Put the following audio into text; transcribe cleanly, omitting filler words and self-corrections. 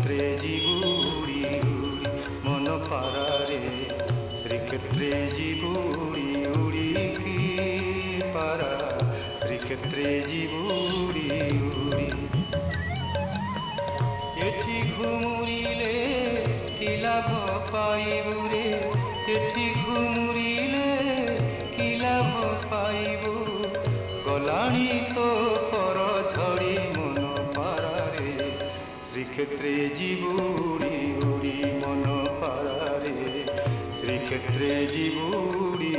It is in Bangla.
শ্রীক্ষেত্রে জীবুড়ি উড়ি মন পারারে শ্রীক্ষেত্রে জীবুড়ি উড়ি কি পারা শ্রীক্ষেত্রে জীবুড়ি উড়ি এঠি ঘুমুরিলে কি লাভ পাইবু রে এঠি ঘুমুরিলে কি লাভ পাইবু গলাণী তো পর ঝড়ি মন পারারে শ্রীক্ষেত্রে জীবুড়ি উড়ি মন পারারে শ্রীক্ষেত্রে জীবুড়ি